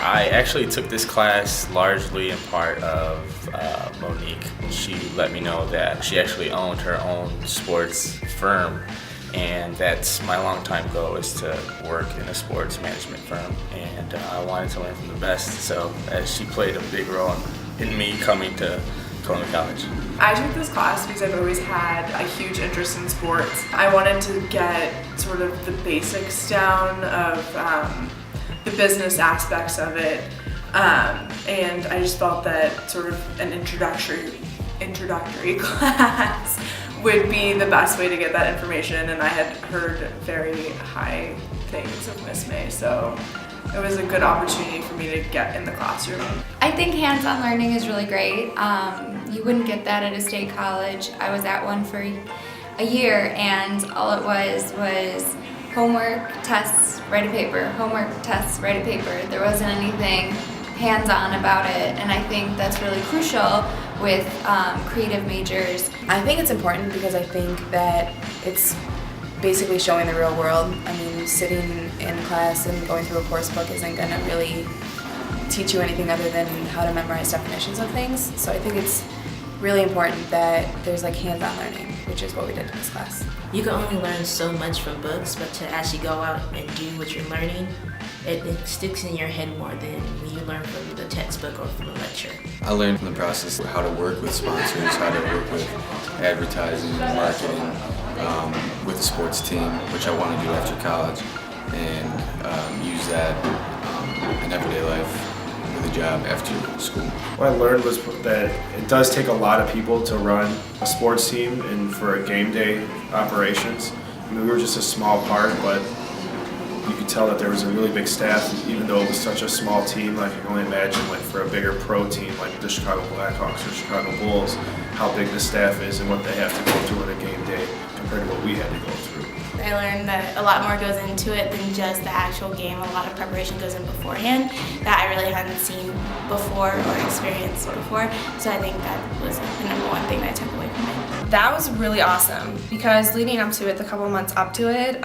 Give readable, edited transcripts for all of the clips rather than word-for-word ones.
I actually took this class largely in part of Monique. She let me know that she actually owned her own sports firm, and that's my longtime goal, is to work in a sports management firm, and I wanted to learn from the best, so she played a big role in me coming to Columbia College. I took this class because I've always had a huge interest in sports. I wanted to get sort of the basics down of the business aspects of it, and I just felt that sort of an introductory class would be the best way to get that information, and I had heard very high things of Miss May, so it was a good opportunity for me to get in the classroom. I think hands-on learning is really great. You wouldn't get that at a state college. I was at one for a year, and all it was homework, tests, write a paper, homework, tests, write a paper. There wasn't anything hands-on about it, and I think that's really crucial with creative majors. I think it's important because I think that it's basically showing the real world. I mean, sitting in class and going through a course book isn't going to really teach you anything other than how to memorize definitions of things. So I think it's really important that there's like hands-on learning, which is what we did in this class. You can only learn so much from books, but to actually go out and do what you're learning, it sticks in your head more than when you learn from the textbook or from a lecture. I learned from the process how to work with sponsors, how to work with advertising, marketing, with the sports team, which I want to do after college, and use that in everyday life with a job after school. What I learned was that it does take a lot of people to run a sports team and for a game day operations. I mean, we were just a small part, but you could tell that there was a really big staff, even though it was such a small team. I can only imagine, like, for a bigger pro team like the Chicago Blackhawks or Chicago Bulls, how big the staff is and what they have to go through in a game day compared to what we had to go through. I learned that a lot more goes into it than just the actual game. A lot of preparation goes in beforehand that I really hadn't seen before or experienced before. So I think that was the number one thing that I took away from it. That was really awesome because leading up to it, the couple months up to it,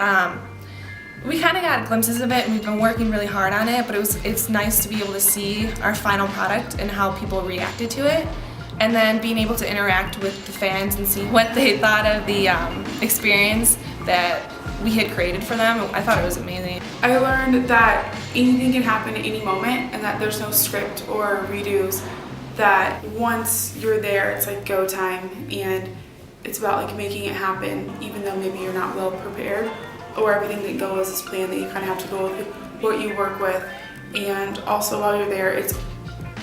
we kind of got glimpses of it, and we've been working really hard on it, but it's nice to be able to see our final product and how people reacted to it, and then being able to interact with the fans and see what they thought of the experience that we had created for them. I thought it was amazing. I learned that anything can happen at any moment and that there's no script or redos, that once you're there, it's like go time, and it's about like making it happen even though maybe you're not well prepared, or everything that goes as planned, that you kind of have to go with what you work with. And also while you're there, it's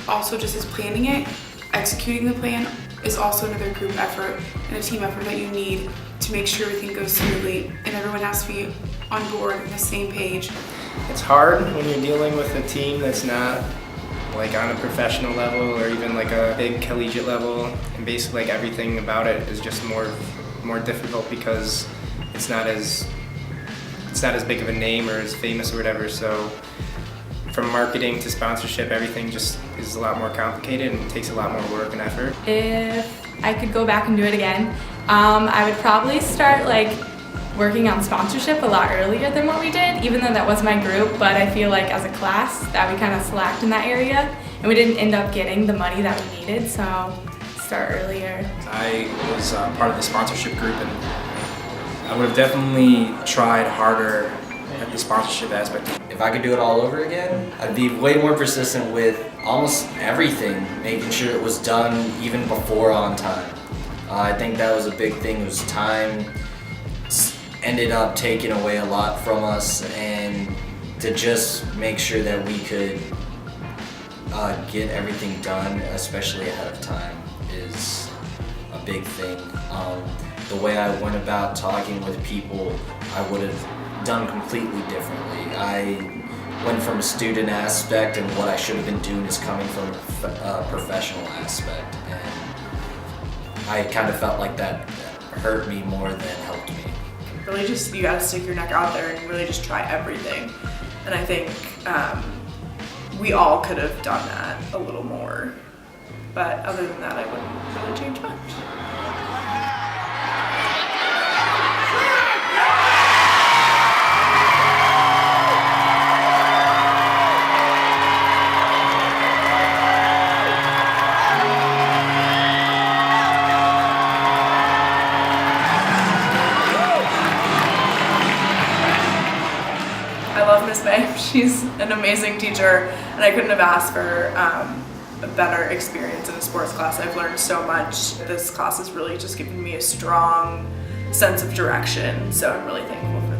also just as planning it, executing the plan is also another group effort and a team effort that you need to make sure everything goes smoothly and everyone has to be on board on the same page. It's hard when you're dealing with a team that's not like on a professional level or even like a big collegiate level, and basically like everything about it is just more difficult because it's not as big of a name or as famous or whatever. So from marketing to sponsorship, everything just is a lot more complicated and takes a lot more work and effort. If I could go back and do it again, I would probably start like working on sponsorship a lot earlier than what we did, even though that was my group, but I feel like as a class that we kind of slacked in that area and we didn't end up getting the money that we needed, so start earlier. I was part of the sponsorship group, and I would have definitely tried harder at the sponsorship aspect. If I could do it all over again, I'd be way more persistent with almost everything, making sure it was done even before on time. I think that was a big thing. It was time ended up taking away a lot from us, and to just make sure that we could get everything done, especially ahead of time, is a big thing. The way I went about talking with people, I would have done completely differently. I went from a student aspect, and what I should have been doing is coming from a professional aspect, and I kind of felt like that hurt me more than helped me. Really just, you gotta stick your neck out there and really just try everything. And I think we all could have done that a little more. But other than that, I wouldn't really change much. She's an amazing teacher, and I couldn't have asked for a better experience in a sports class. I've learned so much. This class has really just given me a strong sense of direction, so I'm really thankful for